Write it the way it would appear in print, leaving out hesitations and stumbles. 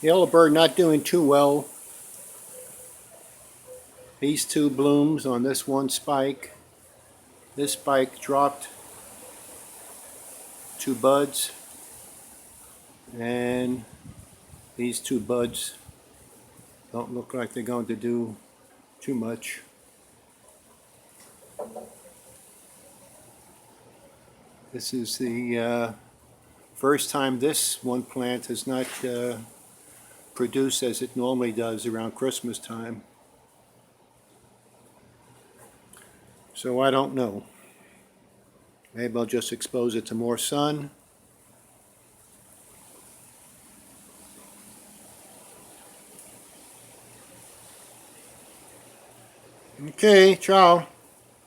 Yellow bird not doing too well. These two blooms on this one spike. This spike dropped 2 buds, and these 2 buds don't look like they're going to do too much. This is the first time this one plant has not produced as it normally does around Christmas time. So I don't know. Maybe I'll just expose it to more sun. Okay, ciao.